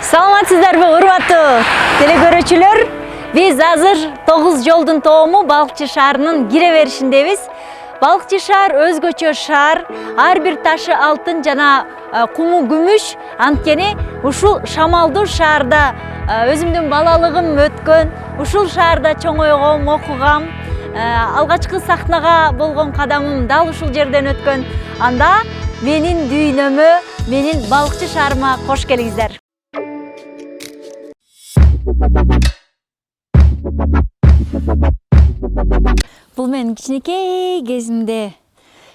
Саламатсыздарбы, урматтуу телекөрүүчүлөр? Биз азыр 9 жолдун тоому Балыкчы шаарынын кире беришиндебиз. Балыкчы шаар өзгөчө шаар, ар бир ташы алтын жана куму күмүш. Анткени ушул шамалдуу шаарда өзүмдүн балалыгым өткөн, ушул шаарда чоңойгом, окугам. Алгачкы сахнага болгон кадамым дал ушул жерден өткөн. Анда менин дүйнөмө, менин Балыкчы шаарыма кош келиңиздер. Бул мен кичинекей кезимде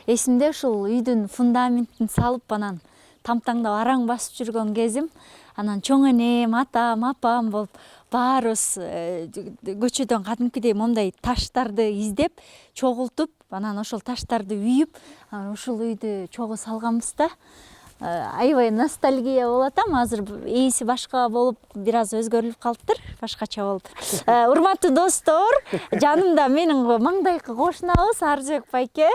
эсимде ушул үйдүн фундаментин салып анан тамтаңдап араң басып жүргөн кезим. Анан чоң энем, атам, апам болуп баарыбыз көчөдөн кадимкидей мондай таштарды издеп, чогултуп, анан ошол таштарды үйүп, анан ушул үйдү чогуу салганбыз да. Аябай ностальгия болот, азыр ээси башка болуп, бир аз өзгөрүлүп калыптыр, башкача болуп. Урматтуу достор, жанымда менин маңдайкы кошунабыз Аржыбек байке.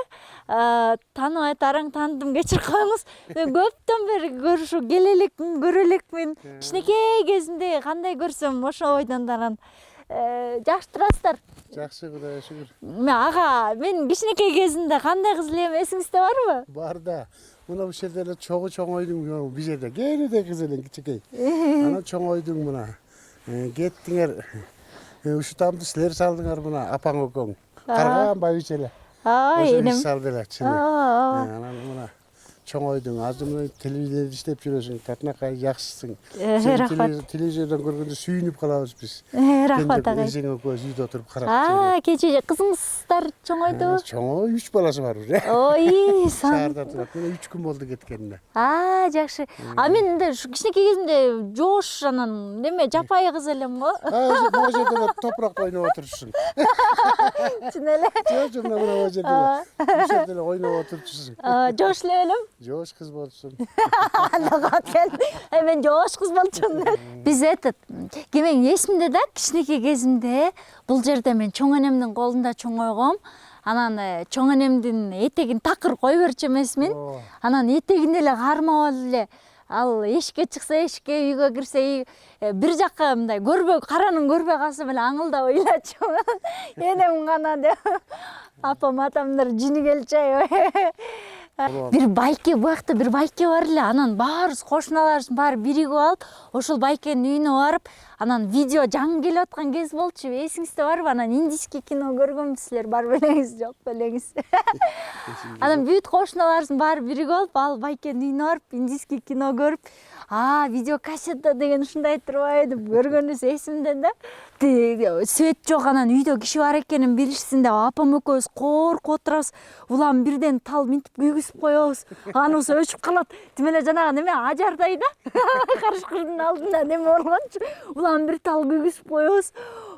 Тааныбай атарың, тааныдым, кечирип коюңуз. Көптөн бери көрүшүп келе элекмин, көрө элекмин. Кичинекей кезимде кандай көрсөм ошо ойдон анан жакшы турасыздар. Жакшы, Кудайга шүгүр. Ага, мен кичинекей кезимде кандай кыз элем эсиңизде барбы? Бар да. Мына бул жерде эле чоңойдуң бул жерде. Кээде кыз элең кичинекей. Анан чоңойдуң мына. Кеттиңер. Ушу тамды силер салдыңар мына апаң экөөң. Карган байбиче эле. Энем салды эле чын. Анан мына чоңойдуң. Азыр мына телевизордо иштеп жүрөсүң. Татынакай жакшысың. Рахмат. Телевизордон көргөндө сүйүнүп калабыз биз. Рахмат агай. Эжең экөөбүз үйдө отуруп карап. Кечээ кызыңыздар чоңойду? Чоңой 3 баласы бар уже. Ой, Шаарда турат. Мына 3 күн болду кеткенине. Жакшы. Мен мындай кичинекей кезимде жош анан неме жапайы кыз элем го. Могу жерде топуракта ойноп отурчусуң. Чын эле? Жок, мына могу жерде эле. Бул жерде эле ойноп отурчусуң. Жош эле белем? Жош кыз болчусуң. Мен жош кыз болчумун. Биз кемең эсимде да кичинекей кезимде бул жерде мен чоң энемдин колунда чоңойгом. Анан чоң энемдин этегин такыр кой берчү эмесмин. Анан этегин эле кармап алып эле ал эшикке чыкса эшикке, үйгө кирсе бир жакка мындай көрбөй, каранын көрбөй калса эле аңылдап ыйлачумун. Энем гана деп. Апам атамдар жини келчү. Бир байке, буякта бир байке бар эле. Анан баарыбыз кошуналарыбыз баары биригип алып, ошол байкенин үйүнө барып, анан видео жаңы келип аткан кез болчу. Эсиңизде барбы? Анан индийский кино көргөнбүз, силер бар белеңиз, жок белеңиз. Анан бүт кошуналарыбыздын баары биригип алып, ал байкенин үйүнө барып, индийский кино көрүп, видео кассета деген ушундай турбайбы деп көргөнүбүз эсимде да. Свет жок, анан үйдө киши бар экенин билишсин деп апам экөөбүз коркуп отурабыз. Улам бирден тал минтип күйгүзүп коебуз. Анысы өчүп калат. Тим эле жанагы неме ажардай да. Карышкырдын алдында неме болгончу. Улам бир тал күйгүзүп коебуз.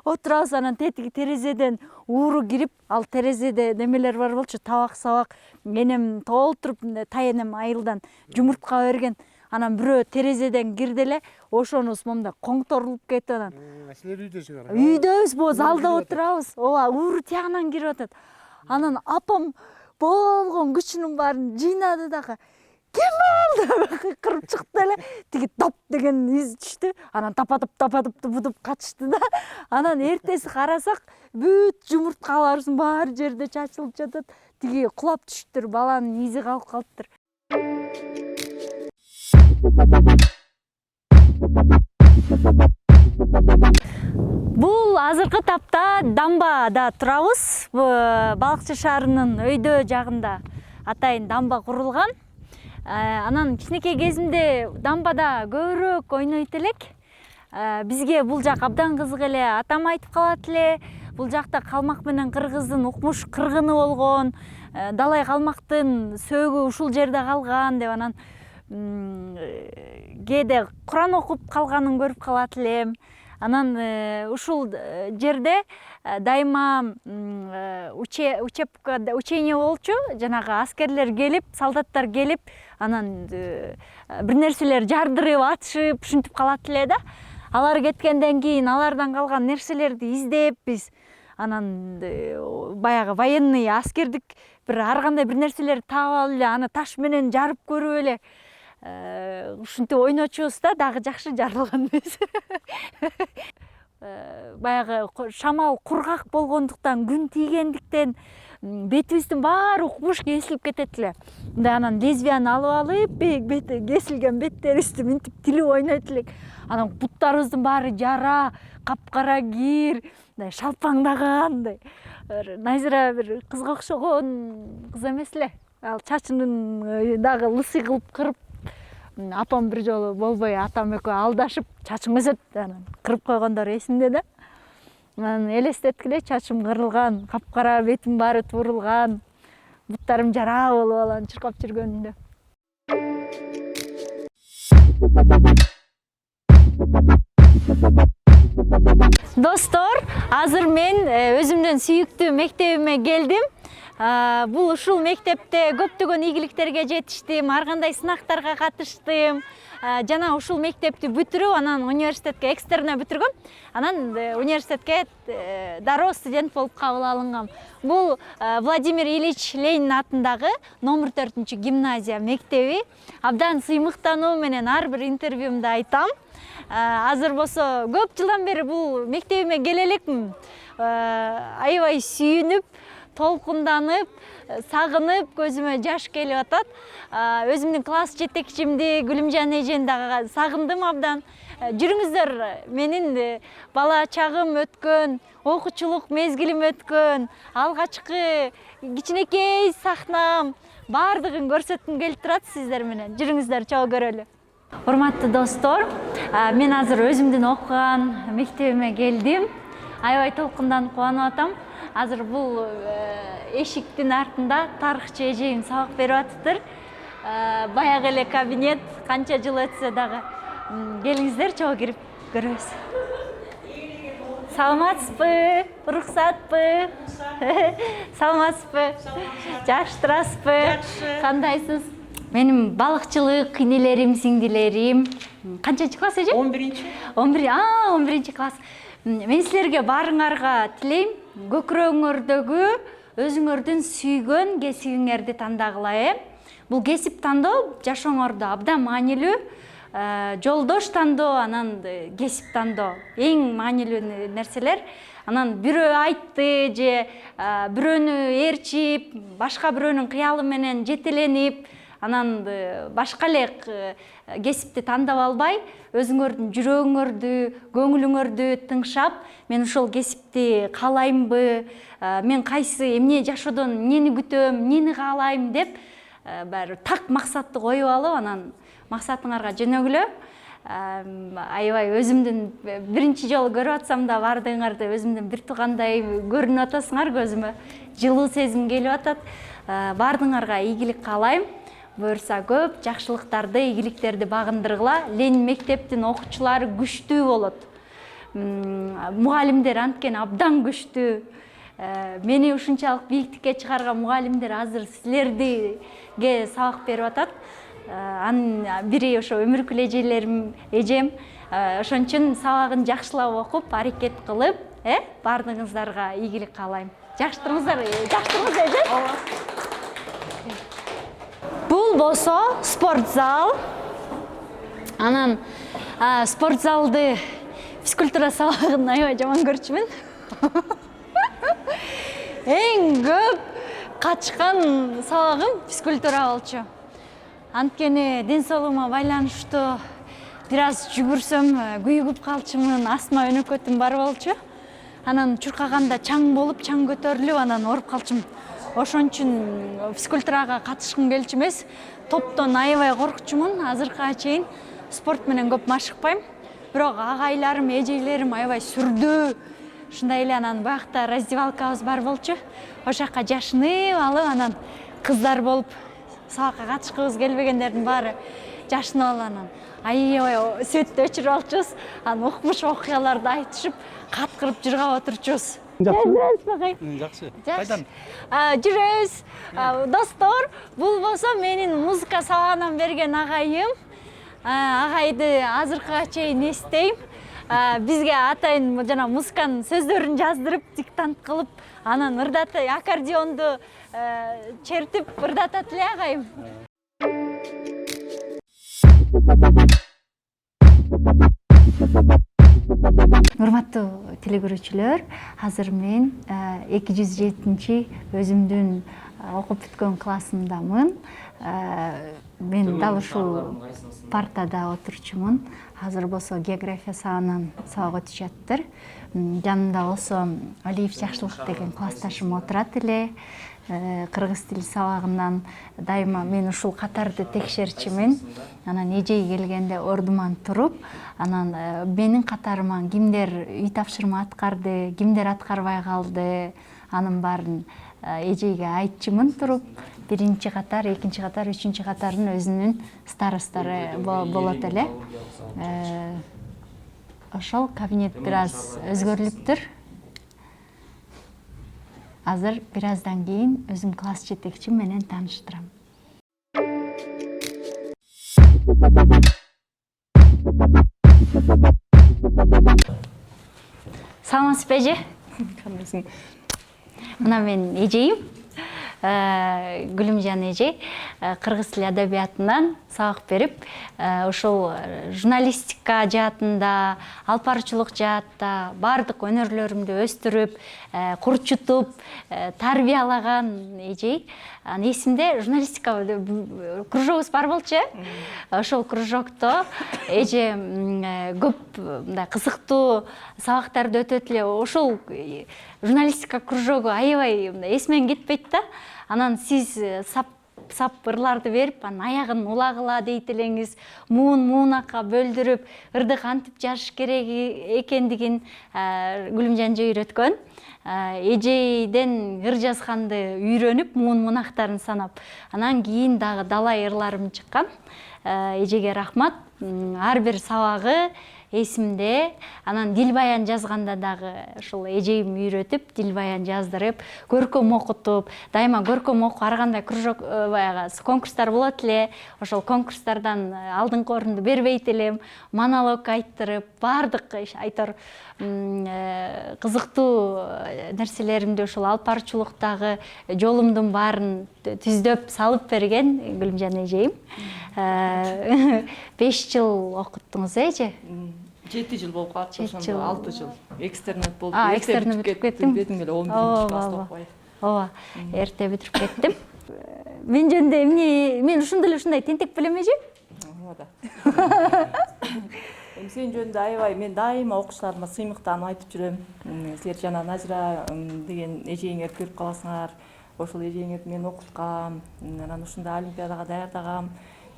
Отурабыз, анан тетиги терезеден ууру кирип, ал терезеде немелер бар болчу, табак-сабак. Энем толтуруп, тайенем айылдан жумуртка берген. Анан бирөө терезеден кирди эле, ошонубуз момда коңторулуп кетип анан. Силер үйдөсүңөр? Үйдөбүз, бул залда отурабыз. Ооба, ууру тиягынан кирип атат. Анан апам болгон күчүнүн баарын жыйнады дагы. Ким болду? Кырып чыкты эле. Тиги топ деген из түштү. Анан тапатып будуп качышты да. Анан эртеси карасак, бүт жумурткаларыбыздын баары жерде чачылып жатат. Тиги кулап түштүр, баланын изи калып калыптыр. Бул азыркы тапта дамбада турабыз. Балыкчы шаарынын өйдө жагында атайын дамба курулган. Анан кичинекей кезимде дамбада көбүрөөк ойнойт элек. Бизге бул жак абдан кызык эле. Атам айтып калат эле, бул жакта калмак менен кыргыздын укмуш кыргыны болгон, далай калмактын сөөгү ушул жерде калган деп. Анан кээде Куран окуп калганын көрүп калат элем. Анан ушул жерде дайыма учение болчу, жанагы аскерлер келип, солдаттар келип, анан бир нерселер жардырып, атышып, ушинтип калат эле да. Алар кеткенден кийин алардан калган нерселерди издеп биз анан баягы военный аскердик бир ар кандай бир нерселерди таап алып эле аны таш менен жарып көрүп эле ушинтип ойночубуз да, дагы жакшы жарылган эмес. Баягы шамал кургак болгондуктан, күн тийгендиктен бетибиздин баары укмуш кесилип кетет эле. Мындай анан лезвияны алып кесилген беттерибизди мынтип тилип ойнойт элек. Анан буттарыбыздын баары жара, капкара кир, мындай шалпаңдаган, Найзира бир кызга окшогон кыз эмес эле. Ал чачынын дагы лысый кылып кырып, апам бир жолу болбой атам экөө алдашып чачың өсөт, анан кырып койгондор эсимде да. Анан элестеткиле чачым кырылган, капкара бетим баары туурулган, буттарым жара болуп алган чыркап жүргөнүндө. Достор, азыр мен өзүмдүн сүйүктүү мектебиме келдим. Бул ушул мектепте көптөгөн ийгиликтерге жетиштим, ар кандай сынактарга катыштым. Жана ушул мектепти бүтүрүп, анан университетке экстерне бүтүргөм. Анан университетке дароо студент болуп кабыл алынгам. Бул Владимир Ильич Ленин атындагы номер 4 гимназия мектеби. Абдан сыймыктануу менен ар бир интервьюмда айтам. Азыр болсо көп жылдан бери бул мектебиме келе элекмин. Аябай сүйүнүп, толкунданып, сагынып, көзүмө жаш келип атат. Өзүмдүн класс жетекчимди, Гүлүмжан эжени дагы сагындым абдан. Жүрүңүздөр, менин бала чагым өткөн, окуучулук мезгилим өткөн, алгачкы кичинекей сахнам баардыгын көрсөткүм келип турат сиздер менен. Жүрүңүздөр, чогуу көрөлү. Урматтуу достор, мен азыр өзүмдүн окуган мектебиме келдим. Аябай толкунданып кубанып атам. Азыр бул эшиктин артында тарыхчы эжейим сабак берип атыптыр. Баягы эле кабинет, канча жыл өтсө дагы. Келиңиздер, чогуу кирип көрөбүз. Саламатсызбы? Уруксатпы? Саламатсызбы? Жакшы турасызбы? Кандайсыз? Менин балыкчылык инелерим, сиңдилерим. Канчанчы класс эже? 11-чи. 11-чи класс. Мен силерге баарыңарга тилейм, көкүрөгүңөрдөгү өзүңөрдүн сүйгөн кесибиңерди тандагыла. Бул кесип тандоо жашооңордо абдан маанилүү. Жолдош тандоо, анан кесип тандоо эң маанилүү нерселер. Анан бирөө айтты же бирөөнү ээрчип, башка бирөөнүн кыялы менен жетеленип, анан башка эле кесипти тандап албай, өзүңөрдүн жүрөгүңөрдү, көңүлүңөрдү тыңшап, мен ушул кесипти каалаймбы, мен кайсы эмне жашоодон эмнени күтөм, эмнени каалайм деп баары так максатты коюп алып, анан максатыңарга жөнөгүлө. Аябай өзүмдүн биринчи жолу көрүп атсам да, баардыгыңарды өзүмдүн бир туугандай көрүнүп атасыңар, көзүмө жылуу сезим келип атат. Баардыгыңарга ийгилик каалайм. Буюрса көп жакшылыктарды, ийгиликтерди багындыргыла. Ленин мектептин окуучулары күчтүү болот. Мугалимдер анткени абдан күчтүү. Мени ушунчалык бийиктикке чыгарган мугалимдер азыр силерге сабак берип атат. Бири ошо өмүркүл эжем, ошон үчүн сабагын жакшылап окуп, аракет кылып, баардыгыңыздарга ийгилик каалайм. Жакшытырыңыздар, жакшытырыңыз эже? Бул болсо спортзал. Анан спортзалды физкультура сабагын аябай жаман көрчүмүн. Эң көп качкан сабагым физкультура болчу. Анткени ден соолугума байланыштуу бир аз жүгүрсөм күйүгүп калчумун, астма өнөкөтүм бар болчу. Анан чуркаганда чаң болуп, чаң көтөрүлүп, анан ооруп калчумун. Ошон үчүн физкультурага катышкым келчү эмес. Топтон аябай коркчумун. Азыркыга чейин спорт менен көп машыкпайм. Бирок агайларым, эжейлерим аябай сүрдүү. Ушундай эле анан буякта раздевалкабыз бар болчу. Ошол жака жашынып алып, анан кыздар болуп сабакка катышкыбыз келбегендердин баары жашынып алып, анан аябай светти өчүрүп алчубуз. Анан укмуш окуяларды айтышып, каткырып жыргап отурчубуз. Жакшы. Кайдан? Жүрөбүз. Достор, бул болсо менин музыка сабагынан берген агайым. Агайды азыркыга чейин эстейм. бизге атайын жана музыканын сөздөрүн жаздырып диктант кылып анан ырдаты аккордеонду чертип ырдатат эле агайым. Урматтуу телекөрүүчүлөр, азыр мен 207 өзүмдүн окуп бүткөн классымдамын. Мен дал ушул партада отурчумун. Азыр болсо география сабагынан сабак өтүп жатыр. Жанымда болсо Алиев Жакшылык деген классташым отурат эле. Кыргыз тили сабагынан дайыма мен ушул катарды текшерчимин. Анан эжеги келгенде ордуман туруп, анан менин катарыма кимдер үй тапшырма аткарды, кимдер аткарбай калды, анын баарын эжеге айтчымын туруп. Биринчи катар, экинчи катар, үчүнчү катардын өзүнүн старостары болот эле. Ошол кабинет бир аз өзгөрүлүптүр. Азыр бир аздан кийин өзүм класс жетекчим менен тааныштырам. Саламатсызбы эже? Кандайсың? Мына мен эжейим. Гүлүмжан эже кыргыз тили адабиятынан сабак берип, ошол журналистика жаатында, алып баруучулук жаатта баардык өнөрлөрүмдү өстүрүп, курчутуп, тарбиялаган эжей. Эсимде журналистика кружогубуз бар болчу. Ошол кружокто эже көп мындай кызыктуу сабактарды өтөт эле. Ошол журналистика кружогу аябай эсимен кетпейт да. Анан сиз сап ырларды берип, анан аягын улагыла дейт элеңиз, муунакка бөлдүрүп, ырды кантип жазыш керек экендигин Гүлүмжан эже үйрөткөн. Эжейден ыр жазганды үйрөнүп, муунактарын санап, анан кийин дагы далай ырларым чыккан. Эжеге рахмат. Ар бир сабагы эсимде. Анан дил баян жазганда дагы ушул эжейим үйрөтүп, дил баян жаздырып, көркөм окутуп, дайыма көркөм окуу ар кандай кружок баягы конкурстар болот эле. Ошол конкурстардан алдыңкы орунду бербейт элем, монолог айттырып, баардык айтор кызыктуу нерселеримди ошол алып баруучулуктагы жолумдун баарын түздөп салып берген Гүлүмжан эжейим. 5 жыл окуттуңуз эже? 7 жыл болуп калат, ошондо 6 жыл. Экстернат болуп, экстернат бүтүп кеттим. Бетиң эле 11 класста окуйт. Ооба, эрте бүтүрүп кеттим. Мен жөнүндө мен ушундай эле ушундай тентек белем эже? Ооба. Сен жөнүндө аябай мен дайыма окуучуларыма сыймыктанып айтып жүрөм. Силер жана Назира деген эжеңер көрүп каласыңар. Ошол эжеңерди мен окуткам, анан ушундай олимпиадага даярдагам.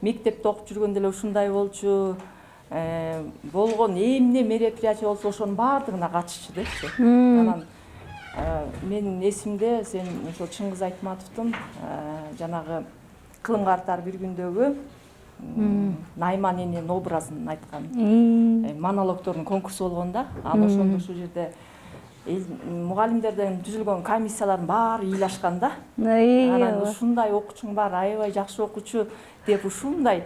Мектепте окуп жүргөндө эле ушундай болчу. Болгон эмне мероприятие болсо ошонун баардыгына катышчу депчи. Анан менин эсимде сен ошол Чыңгыз Айтматовдун жанагы Кылың картар бир күндөгү Найман эненин образын айткан монологдордун конкурсу болгондо, ал ошондо ушул жерде мугалимдерден түзүлгөн комиссиялардын баары ыйлашкан да. Анан ушундай окуучуң бар, аябай жакшы окуучу деп ушундай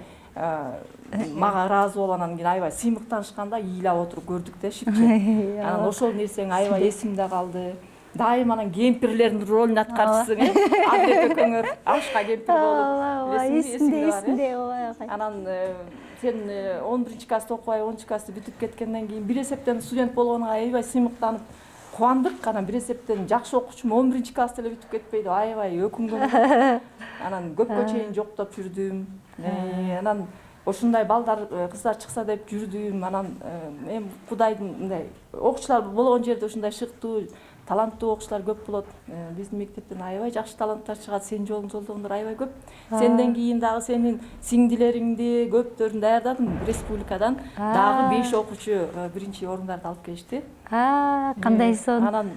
мага ыраазы болуп анан кийин аябай сыймыктанышканда ыйлап отуруп көрдүк да шипчи. Анан ошол нерсең аябай эсимде калды. Дайыма анан кемпирлердин ролун аткарчысың, Адет экөөңөр ашка кемпир болуп. Эсимде. Анан сен 11 класста окубай 10 классты бүтүп кеткенден кийин бир эсептен студент болгонуңа аябай сыймыктанып кубандык. Анан бир эсептен жакшы окуучум 11 класста эле бүтүп кетпейди, аябай өкүнгөн. Анан көпкө чейин жоктоп жүрдүм. Анан ошундай балдар, кыздар чыкса деп жүрдүм. Анан мен Кудайдын мындай окуучулар болгон жерде ушундай шыктуу, таланттуу окуучулар көп болот. Биздин мектептен аябай жакшы таланттар чыгат. Сен жолуң жолдогондор аябай көп. Сенден кийин дагы сенин сиңдилериңди көптөрүн даярдадым. Республикадан дагы 5 окуучу биринчи орундарды алып келишти. Кандай сон. Анан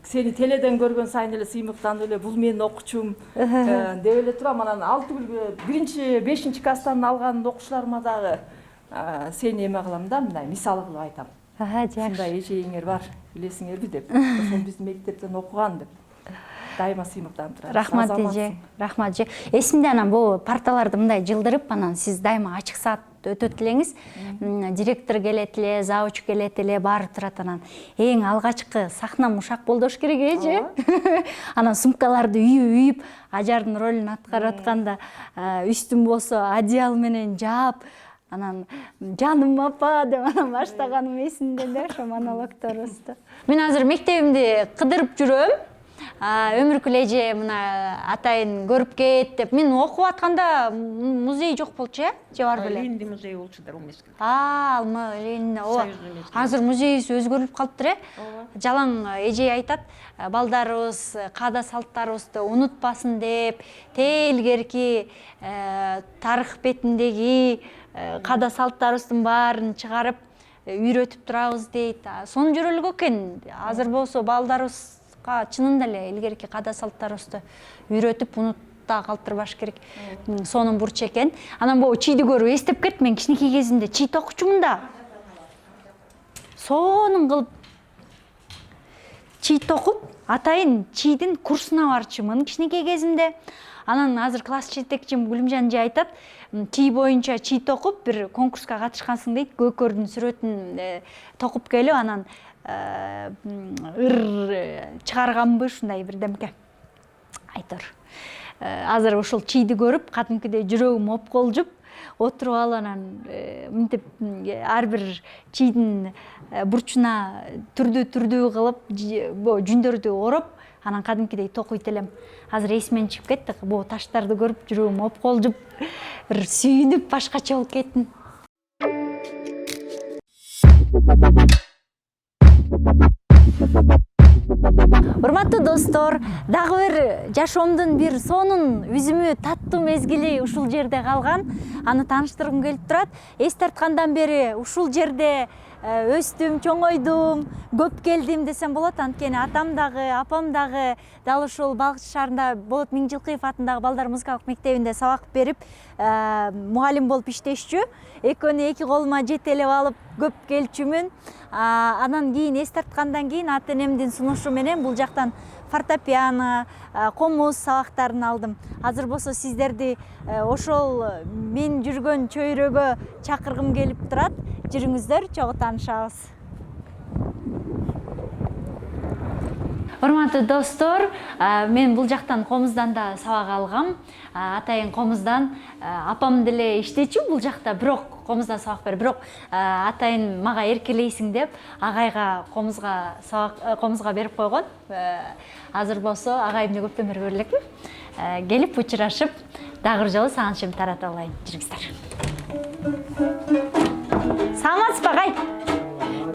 сени теледен көргөн сайын эле сыймыктанып эле бул менин окуучум деп эле турам. Анан 6 биринчи 5 класстан алган окуучуларыма дагы сени эме кылам да, мындай мисал кылып айтам. Ушундай эжеңер бар, билесиңерби деп. Ошол биздин мектептен окуган деп. Дайыма сыймыктанып турат. Рахмат эже, рахмат эже. Эсимде анан бул парталарды мындай жылдырып, анан сиз дайыма ачык саат өтөт элеңиз, директор келет эле, завуч келет эле, барып турат. Анан эң алгачкы сахнам ушак болдош керек же. Анан сумкаларды үйүп, ажардын ролун аткарып атканда үстүм болсо одеял менен жаап, анан жаным апа деп анан баштаганым эсимде да, ошо монологторубузду. Мен азыр мектебимди кыдырып жүрөм. Өмүркүл эже мына атайын көрүп кет деп. Мен окуп атканда музей жок болчу, же бар беле? Ленинди музейи болчу да мезгил. Ал Ленин, азыр музейибиз өзгөрүп калыптыр, Жалаң эже айтат, балдарыбыз каада салттарыбызды унутпасын деп, илгерки тарых бетиндеги каада салттарыбыздын баарын чыгарып үйрөтүп турабыз дейт. Сонун жөрөлгө экен. Азыр болсо балдарыбызга чынында эле илгерки каада салттарыбызды үйрөтүп унутта калтырбаш керек. Сонун бурчу экен. Анан могу чийди көрүп эстеп кетти. Мен кичинекей кезимде чий токучумун да. Сонун кылып чий токуп, атайын чийдин курсуна барчумун кичинекей кезимде. Анан азыр класс жетекчим Гүлүмжан эже айтат, чий боюнча чий токуп бир конкурска катышкансың дейт, көкөрдүн сүрөтүн токуп келип, анан ыр чыгарганбы ушундай бирдемке айтор. Азыр ушул чийди көрүп, кадимкидей жүрөгүм опколжуп, отуруп алып анан мынтип ар бир чийдин бурчуна түрдүү кылып, жүндөрдү ороп, анан кадимкидей токуйт элем. Азыр эсимен чыгып кетти. Бу таштарды көрүп жүрөгүм опколжуп, бир сүйүнүп башкача болуп кеттим. Урматтуу достор, дагы бир жашоомдун бир сонун үзүмү таттуу мезгили ушул жерде калган. Аны тааныштыргым келип турат. Эс тарткандан бери ушул жерде өстүм, чоңойдум, көп келдим десем болот. Анткени атам дагы, апам дагы дал ушул Балкыч шаарында Болот Миңжилкыев атындагы балдар музыкалык мектебинде сабак берип, мугалим болуп иштешчү. Экөөнү эки колума жетелеп алып көп келчүмүн. Анан кийин эс тарткандан кийин ата энемдин сунушу менен бул жактан фортепиано, комуз сабактарын алдым. Азыр болсо сиздерди ошол мен жүргөн чөйрөгө чакыргым келип турат. Жүрүңүздөр, чогуу таанышабыз. Урматтуу достор, мен бул жактан Комуздан да сабак алгам. Атайын Комуздан, апам деле иштечү бул жакта, бирок Комуздан сабак берип, бирок атайын мага эркелейсиң деп агайга Комузга берип койгон. Азыр болсо агайымды көптөн бери көрө элекмин. Келип учурашып, дагы бир жолу сагынычымды тарата алайын. Жүрүңүздөр. Саламатсызбы агай?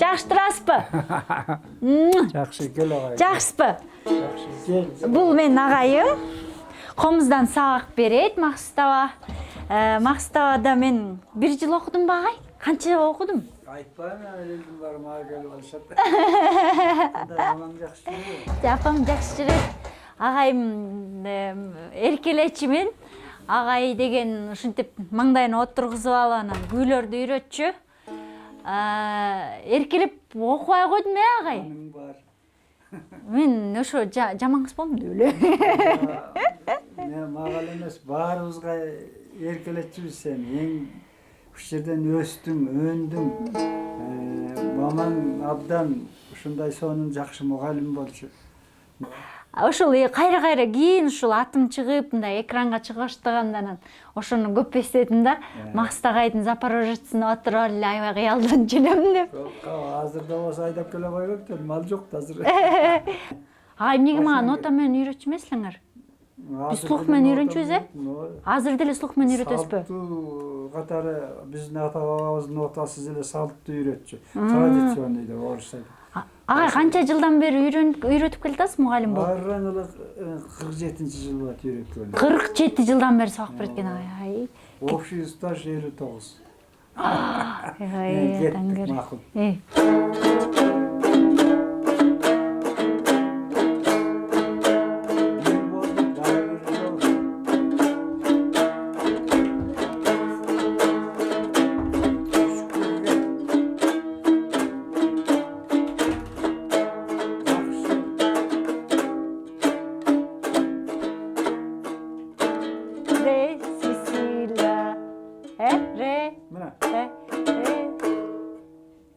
Жакшы турасызбы? Жакшы, кел агай. Жакшысызбы? Жакшы. Бул менин агайым. Комуздан сабак берет Максутаба. Максутабада мен 1 жыл окудум ба агай? Канча окудум? Айтпайм, элдин бар мага келип алышат. Апам жакшы жүрөт. Апам жакшы жүрөт. Агайым эркелечи мен. Агай деген ушинтип маңдайына отургузуп алып анан күүлөрдү үйрөтчү. Эркелеп окубай койдум агай. Аның бар. Мен ошо жаман кыз болдум деп эле. Мен мага эмес, баарыбызга эркелетчүбүз сен. Эң уш жерден өстүң, өндүң. Мамаң абдан ушундай сонун жакшы мугалим болчу. Ошол кайра кийин ушул атым чыгып, мындай экранга чыга баштагандан ошону көп эстедим да. Максут агайдын Запорожецине отуруп эле аябай кыялданып жүрөм деп. Азырда болсо айдап келе койбоптур, мал жок да азыр. Ай, эмнеге мага нота менен үйрөтчү эмеслиңер? Биз слух менен үйрөнчүбүз, Азыр деле слух менен үйрөтөсүзбү? Салтуу катары биздин ата-бабабыздын нотасыз эле салтты үйрөтчү. Традиционный деп орусча. Агай канча жылдан бери үйрөтүп келатасыз мугалим болуп? Барран эле 47-жыл болот үйрөткөнүм. 47 жылдан бери сабак берет экен агай. Общий стаж 59. Тангыр. Макул. Ре, си, си, ла. Ре. Мына.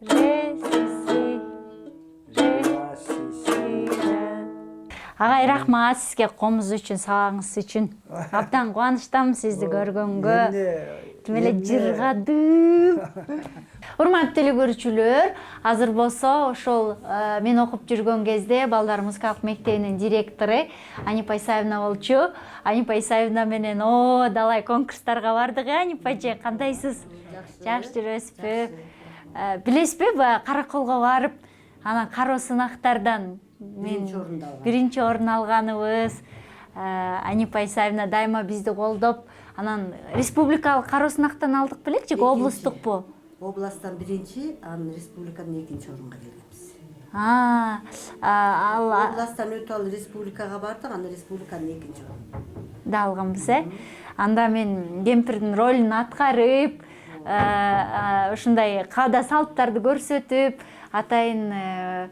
ре си си агай рахмат сизге комуз үчүн сабагыңыз үчүн абдан кубанычтамын сизди көргөнгө тим эле жыргадым. Урматтуу эле көрүүчүлөр, азыр болсо ошол мен окуп жүргөн кезде балдар музыкалык мектебинин директору Анипа Исаевна болчу. Анипа Исаевна менен далай конкурстарга бардык. Анипа эже, кандайсыз? Жакшы жүрөсүзбү? Билесизби, баягы Караколго барып, анан кароо сынактардан биринчи орун алганыбыз. Анипа Исаевна дайыма бизди колдоп, анан республикалык кароо сынактан алдык белек же, облустукпу? Областан биринчи, анан республикадан экинчи орунга келгенбиз. Областан өтүп алып республикага бардык, анан республиканын экинчи орун да алганбыз, Анда мен кемпирдин ролун аткарып, ушундай каада салттарды көрсөтүп, атайын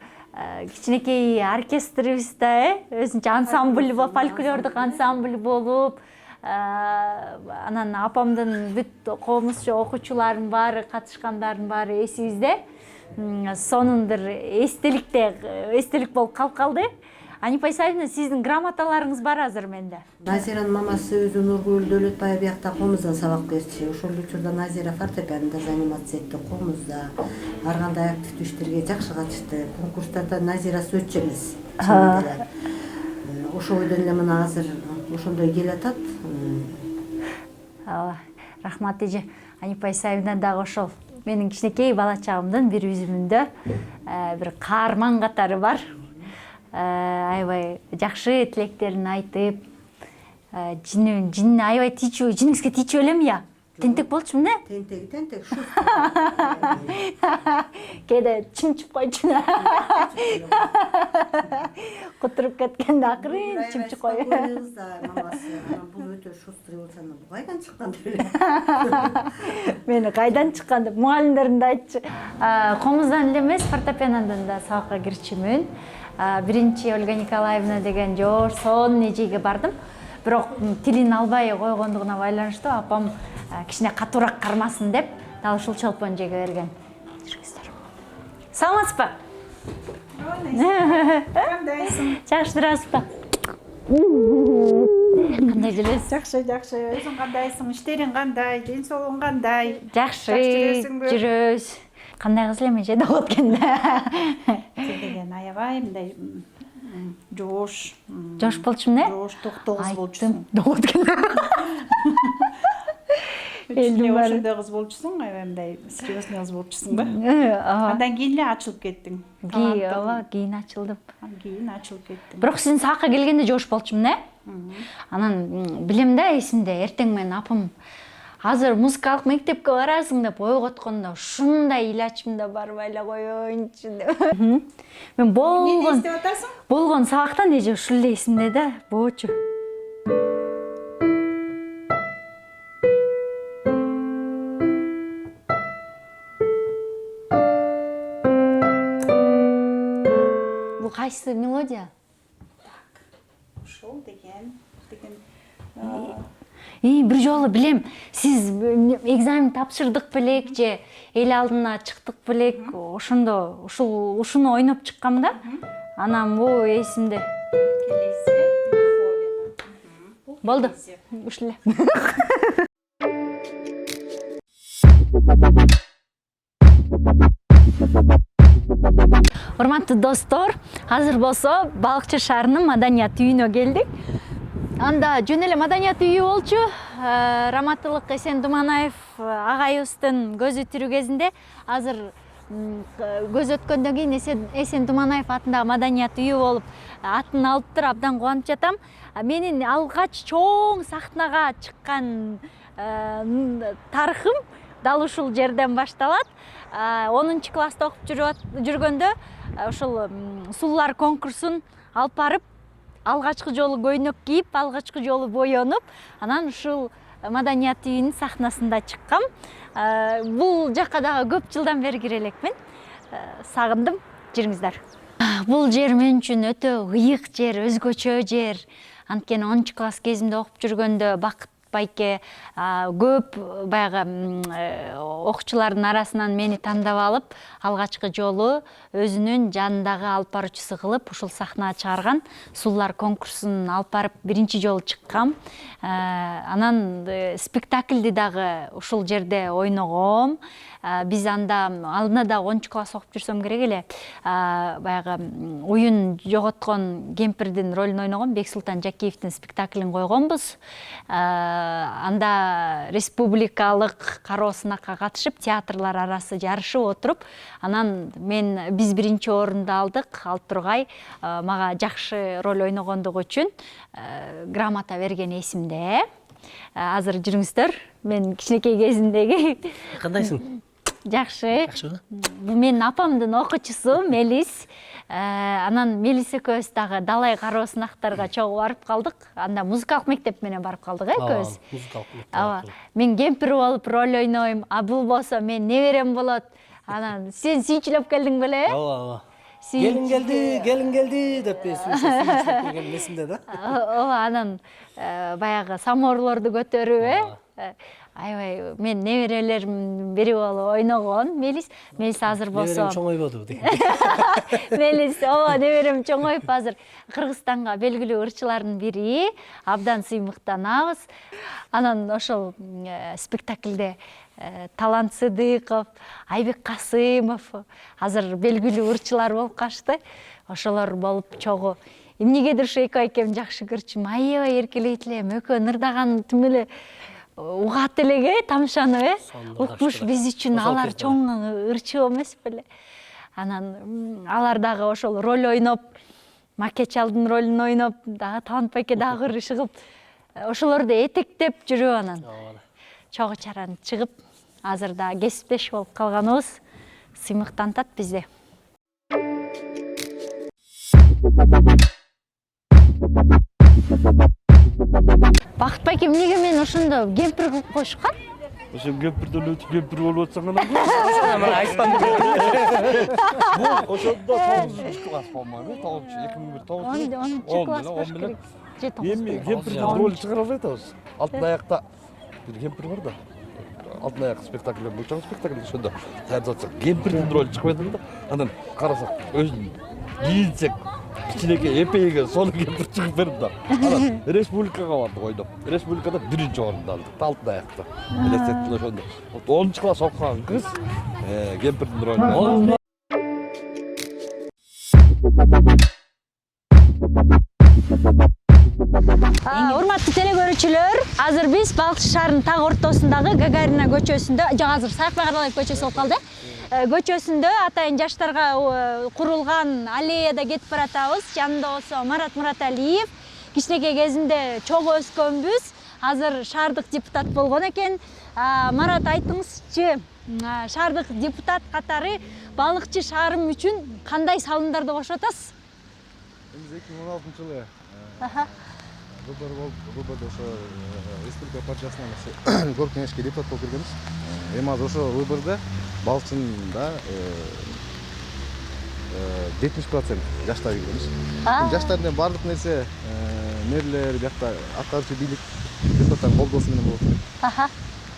кичинекей оркестрибизде өзүнчө ансамбль, фольклордук ансамбль болуп, анан апамдын бүт комузчу окуучулардын баары, катышкандардын баары эсибизде. Сонун бир эстелик болуп калып калды. Анипа Исаевна, сиздин грамоталарыңыз бар азыр менде. Назиранын мамасы өзү Нургүл Дөөлөтбаев биякта комуздан сабак берчү. Ошол учурда Назира фортепианода заниматься этти, комузда ар кандай активдүү иштерге жакшы катышты. Конкурстарда Назирасы өччү эмес. Ошол бойдон эле мына азыр ошондой келатат. Рахмат эже. Анипа Исаевна дагы ошол менин кичинекей бала чагымдын бир үзүмүндө бир каарман катары бар. Аябай жакшы тилектерин айтып, жин аябай тийчү, жиниңизге тийчү элем я? Тентек болчу эмне? Тентек, шу. Кээде чымчып койчу. Кутуруп кеткенде акырын чымчып кой. Мамасы, бул өтө шустрый болсо, бу кайдан чыккан деп эле. Мени кайдан чыккан деп мугалимдерим да айтчу. Комуздан эле эмес, фортепианодан да сабакка кирчүмүн. Биринчи Ольга Николаевна деген жорсон эжеге бардым. Бирок тилин албай койгондугуна байланыштуу апам кичине катуураак кармасын деп, дал ушул чолпон эжеге берген. Жүрүңүздөр. Саламатсызбы? Кандайсың? Жакшы турасызбы? Кандай жүрөсүз? Жакшы. Өзүң кандайсың? Иштериң кандай? Ден соолугуң кандай? Жакшы жүрөсүңбү? жүрөбүз. Кандай кыз эле эже деп өткөндө. Деген аябай мындай жош. Жош болчу эмне? Жош, токтогуз болчусуң. Элдин баары. Ошондой кыз болчусуң, аябай мындай серьезный кыз болчусуң да. Андан кийин эле ачылып кеттиң. Кийин ачылдым. Кийин ачылып кеттиң. Бирок сиздин сабакка келгенде жош болчу эмне? Анан билем да, эсимде, эртең менен апам азыр музыкалык мектепке барасың деп ойготкондо ушундай илачымда барбай эле коеюнчу деп. Мен Эмне иштеп атасың? болгон сабактан эже ушул эле эсимде да, болчу. Бул кайсы мелодия? Ошол деген Бир жолу билем, сиз экзамен тапшырдык белек же эл алдына чыктык белек, ошондо ушуну ойноп чыккам да. Анан бул эсимде. Келесе Бетховен. Болду. Ушул эле. Урматтуу достор, азыр болсо Балыкчы шаарынын маданият үйүнө келдик. Анда жөн эле маданият үйү болчу. Раматылык Эсен Думанаев агайыбыздын көзү тирүү кезинде, азыр көз өткөндөн кийин Эсен Думанаев атындагы маданият үйү болуп атын алыптыр, абдан кубанып жатам. Менин алгач чоң сахнага чыккан тарыхым дал ушул жерден башталат. 10 класста окуп жүргөндө ушул сулуулар конкурсун алып барып, алгачкы жолу көйнөк кийип, алгачкы жолу боенуп, анан ушул маданият үйүнүн сахнасында чыккам. Бул жакка дагы көп жылдан бери кире элекмин. Сагындым, жүрүңүздөр. Бул жер мен үчүн өтө ыйык жер, өзгөчө жер. Анткени 10 класс кезимде окуп жүргөндө байке көп баягы окуучулардын арасынан мени тандап алып, алгачкы жолу өзүнүн жанындагы алып баруучусу кылып ушул сахнага чыгарган. Суллар конкурсун алып барып биринчи жолу чыккам. Анан спектакльди дагы ушул жерде ойногом. Биз алдына да 10 класс окуп жүрсөм керек эле. Баягы уюн жоготкон кемпирдин ролун ойногом. Бексултан Жакиевдин спектаклин койгонбуз. Анда республикалык кароо сынакка катышып, театрлар арасы жарышып отуруп, анан биз биринчи орунду алдык. Алтургай мага жакшы роль ойногондугу үчүн грамота берген эсимде. Азыр жүрүңүздөр. Мен кичинекей кезимдеги. Кандайсың? Жакшы. Жакшыбы? Бул менин апамдын окуучусу Мелис. Анан Мелис экөөбүз дагы далай кароо сынактарга чогуу барып калдык. Анда музыкалык мектеп менен барып калдык, экөөбүз. Музыкалык мектеп. Ооба. Мен кемпир болуп роль ойнойм, а бул болсо мен неберем болот. Анан сен сүйчүлөп келдиң беле? Ооба. Келин келди деп сүйчүлөп келген эсимде да. Ооба, анан баягы самоорлорду көтөрүп, аябай мен неберелеримдин бири болуп ойногон Мелис азыр болсо. Неберем чоңойбоду деген. Мелис, ооба, неберем чоңоюп азыр Кыргызстанга белгилүү ырчылардын бири, абдан сыймыктанабыз. Анан ошол спектакльде Талант Сыдыков, Айбек Касымов азыр белгилүү ырчылар болуп калышты. Ошолор болуп чогуу. Эмнегедир ушу эки экем жакшы көрчүм. Аябай эркелейт элем, экөө ырдаган тим эле угат элеге тамшанып, укмуш биз үчүн алар чоң ырчы эмес беле. Анан алар дагы ошол роль ойноп, Макечалдын ролун ойноп, дагы Талант байке дагы ырышыгып, ошолорду этектеп жүрүп анан чогуу чаран чыгып, азыр да кесиптеш болуп калганыбыз сыймыктантат бизди. Бакыт байке, эмнеге мен ошондо кемпир кылып коюшкан? Ошо кемпирден өтүп кемпир болуп атсаң гана. Мына айтпам. Бул ошондо 9-чу класс болмойбу? 2001-9. 10-чу класс керек. Эми кемпирдин ролун чыгара албай атабыз. Алтын аякта бир кемпир бар да. Алтын аяк спектакль, бул спектакль ошондо даярдап атсак, кемпирдин ролу чыгып атат да. Анан карасак, өзүн кийинсек, кичинекей эпейге сону кемпир чыгып берди да. Анан республикага бардык ойноп. Республикада биринчи орунду алдык, алтын аякта. Элестеттим ошондо. 10-чу класс окуган кыз кемпирдин ролун. Урматтуу теле көрүүчүлөр, азыр биз Балыкчы шаарынын так ортосундагы Гагарина көчөсүндө, жок, азыр Саякбай Каралаев көчөсү болуп калды. Көчөсүндө атайын жаштарга курулган аллеяда кетип баратабыз. Жанында болсо Марат Мураталиев. Кичинекей кезинде чогуу өскөнбүз. Азыр шаардык депутат болгон экен. Марат, айтыңызчы, шаардык депутат катары Балыкчы шаарым үчүн кандай салымдарды кошуп атасыз? 2016-жылы выбор болуп, выбордо ошо республика партиясынан город кеңешке депутат болуп келгенбиз. Эми азыр ошо выбордо Балыкчында 70% жаштар келгенбиз. Жаштардын баардык нерсе мэрлер, биякта аткаруучу бийлик депутаттардын колдоосу менен болот экен.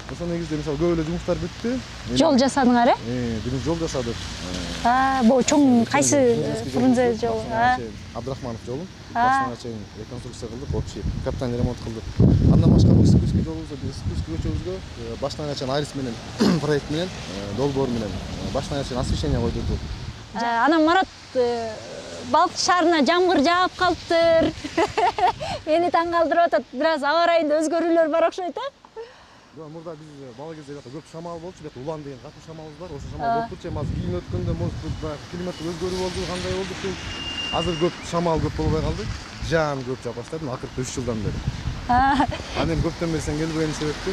Ошо негизде мисалы көп эле жумуштар бүттү. Жол жасадыңар, э? Биринчи жол жасадык. Бул чоң кайсы Фрунзе жолу? Абдрахманов жолун башынан чейин реконструкция кылдык, общий капитальный ремонт кылдык. Андан башка Спусский жолубузду, Спусский көчөбүзгө башынан чейин арис менен, проект менен, долбоор менен башынан чейин освещение койдурдук. Анан Марат, Балыкчы шаарына жамгыр жаап калыптыр. Мени таң калтырып атат. Бир аз аба ырайында өзгөрүүлөр бар окшойт, э? Мурда биз бала кезде көп шамал болчу, бияк улан деген катуу шамалыбыз бар. Ошо шамал болуп турчу, эми азыр кийин өткөндө климаттык өзгөрүү болду, кандай болду? Азыр көп шамал көп болбой калды. Жаан көп жаап баштадым, акыркы 3 жылдан бери. Анан эми көптөн бери сен келбеген себепти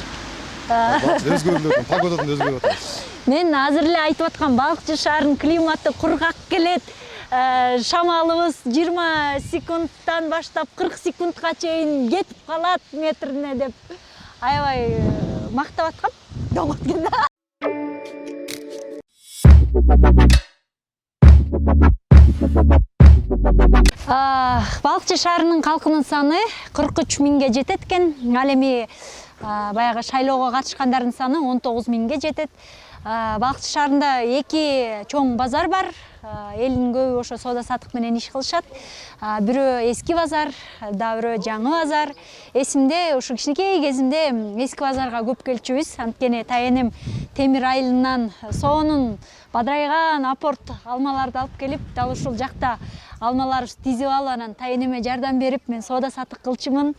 өзгөрүлөт, погодадан өзгөрүп атат. Мен азыр эле айтып аткан Балыкчы шаарынын климаты кургак келет. Шамалыбыз 20 секундтан баштап 40 секундка чейин кетип калат метрине деп аябай мактап аткам. Доңот келди. Балыкчы шаарынын калкынын саны 43 миңге жетет экен. Ал эми Баягы шайлоого катышкандардын саны 19 миңге жетет. Балыкчы шаарында 2 чоң базар бар. Элдин көбү ошо соода саттык менен иш кылышат. Бирөө эски базар, да бирөө жаңы базар. Эсимде ушу кичинекей кезимде эски базарга көп келчүбүз. Анткени тайенем Темир айылынан соонун бадырайган апорт алмаларды алып келип, дал ушул жакта алмаларды тизип алып, анан тайенеме жардам берип, мен соода саттык кылчумун.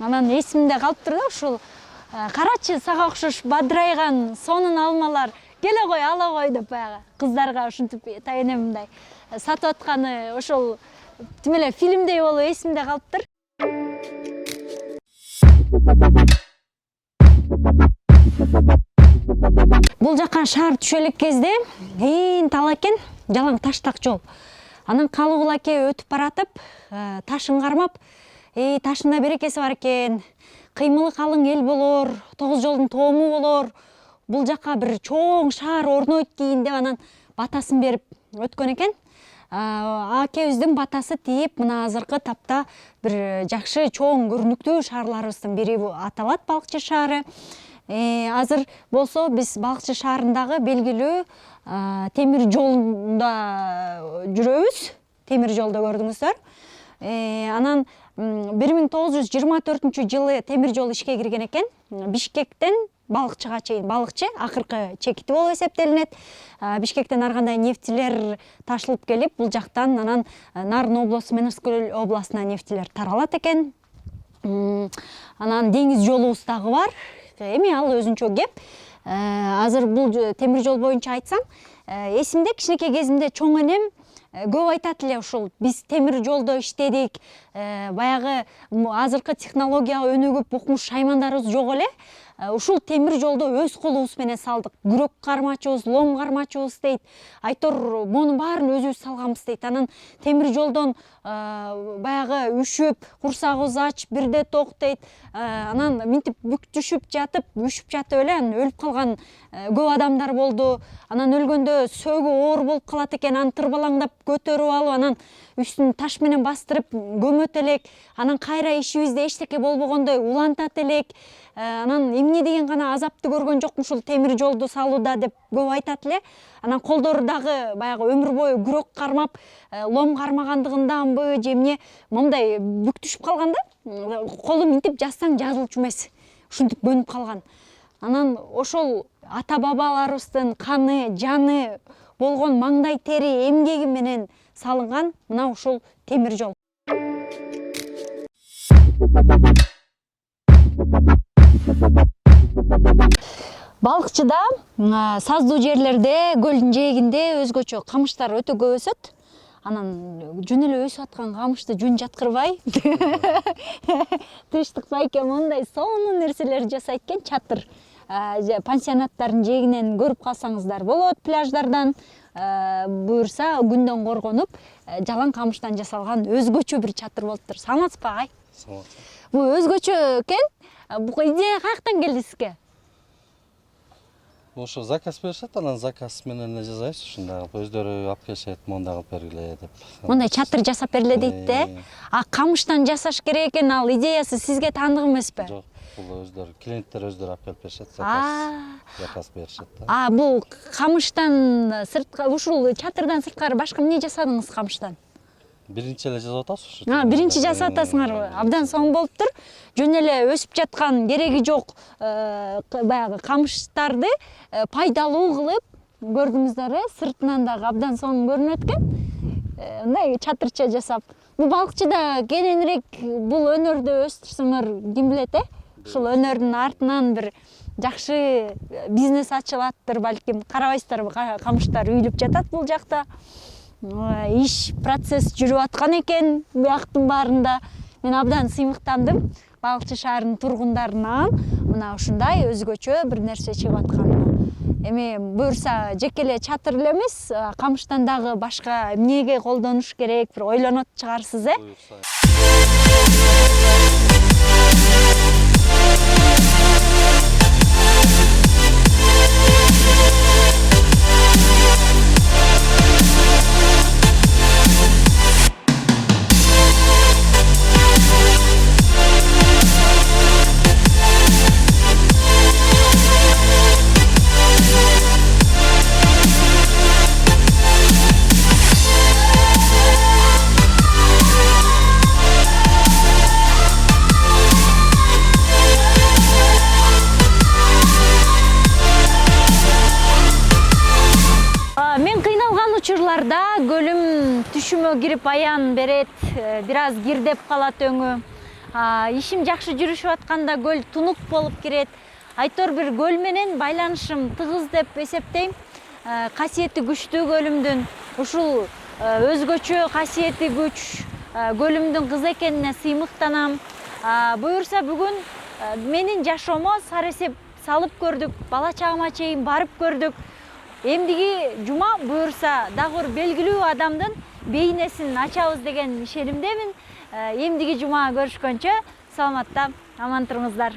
Анан эсимде калыптыр да ушул карачы сага окшош бадырайган сонун алмалар келе кой, ала кой деп баягы кыздарга ушинтип тайенем мындай сатып атканы ошол тим эле фильмдей болуп эсимде калыптыр. Бул жака шаар түшө элек кезде тала экен, жалаң таштак жол. Анан Калыгул аке өтүп баратып, ташын кармап, ташында берекеси бар экен, кыймылы калың эл болор, 9 жолдун тоому болор, бул жака бир чоң шаар орнойт дейин деп анан батасын берип өткөн экен. Акебиздин батасы тийип, мына азыркы тапта бир жакшы чоң көрүнүктүү шаарларыбыздын бири аталат Балыкчы шаары. Азыр болсо биз Балыкчы шаарындагы белгилүү темир жолунда жүрөбүз. Темир жолду көрдүңүздөр. Анан 1924 жылы темир жол ишке кирген экен. Бишкектен Балыкчыга чейин, Балыкчы акыркы чекити болуп эсептелинет. Бишкектен ар кандай нефтилер ташылып келип, бул жактан анан Нарын облусу, Меноскөл областына нефтилер таралат экен. Анан деңиз жолубуз дагы бар. Эми ал өзүнчө кеп. Азыр бул темир жол боюнча айтсам, эсимде кичинекей кезимде чоң энем көп айтат эле ушул биз темир жолдо иштедик, баягы азыркы технологияга өнүгүп укмуш шаймандарыбыз жок эле. Ушул темир жолду өз колубуз менен салдык. Күрөк кармачубуз, лом кармачубуз дейт. Айтор мунун баарын өзүбүз салганбыз дейт. Анан темир жолдон баягы үшүп, курсагыбыз ач, бирде ток дейт. Анан минтип бүк түшүп жатып, үшүп жатып эле анан өлүп калган көп адамдар болду. Анан өлгөндө сөөгү оор болуп калат экен, аны тырбалаңдап көтөрүп алып, анан үстүн таш менен бастырып көмөт элек. Анан кайра ишибизде эчтеке болбогондой улантат элек. Анан эмне деген гана азапты көргөн жокмуш ушул темир жолду салууда деп көп айтат эле. Анан колдору дагы баягы өмүр бою күрөк кармап, лом кармагандыгынданбы же эмне момундай бүк түшүп калганда, колу минтип жазсаң жазылчу эмес. Ушинтип көнүп калган. Анан ошол ата бабаларыбыздын каны, жаны болгон маңдай тери эмгеги менен салынган мына ушул темир жол. Балыкчыда саздуу жерлерде, көлдүн жээгинде өзгөчө камыштар өтө көп өсөт. Анан жөн эле өсүп аткан камышты жөн жаткырбай, тынчтык байке мондай сонун нерселер жасайт экен, чатыр. Пансионаттардын жээгинен көрүп калсаңыздар болот, пляждардан буюрса күндөн коргонуп, жалаң камыштан жасалган өзгөчө бир чатыр болуптур. Саламатсызбы агай? Саламатсыз. Бул өзгөчө экен. Бул идея каяктан келди сизге? Ошо заказ беришет, анан заказ менен жасайбыз, ушундай кылып өздөрү алып келишет, мондай кылып бергиле деп. Мондай чатыр жасап бергиле дейт да. Камыштан жасаш керек экен, ал идеясы сизге таандык эмеспи? Жок, бул өздөрү, клиенттер өздөрү алып келип беришет, заказ беришет да. Бул камыштан сырткары, ушул чатырдан сырткары башка эмне жасадыңыз камыштан? Биринчи эле жасап атабыз ушу. Биринчи жасап атасыңарбы? Абдан соң болуптур. Жөн эле өсүп жаткан, кереги жок баягы камыштарды пайдалуу кылып көрдүңүздөр, сыртынан дагы абдан соң көрүнөт экен. Мындай чатырча жасап. Бул Балыкчыда кененирээк бул өнөрдү өстүрсөңөр ким билет, Ушул өнөрдүн артынан бир жакшы бизнес ачылаттыр, балким. Карабайсыздарбы, камыштар үйүлүп жатат бул жакта. Иш процесс жүрүп аткан экен бияктын баарында. Мен абдан сыймыктандым. Балыкчы шаарынын тургундарынан мына ушундай өзгөчө бир нерсе чыгып атканына. Эми буюрса жеке эле чатыр эле эмес, камыштан дагы башка эмнеге колдонуш керек, бир ойлонот чыгарсыз, түшүмө кирип аян берет, бир аз кирдеп калат өңү. Ишим жакшы жүрүшүп атканда көл тунук болуп кирет. Айтор бир көл менен байланышым тыгыз деп эсептейм. Касиети күчтүү көлүмдүн ушул өзгөчө касиети күч көлүмдүн кыз экенине сыймыктанам. Буюрса бүгүн менин жашоомо саресеп салып көрдүк, бала чагыма чейин барып көрдүк. Эмдиги жума буюрса дагы бир белгилүү адамдын бейнесин ачабыз деген ишенимдемин. Эмдиги жума көрүшкөнчө саламатта, аман туруңуздар.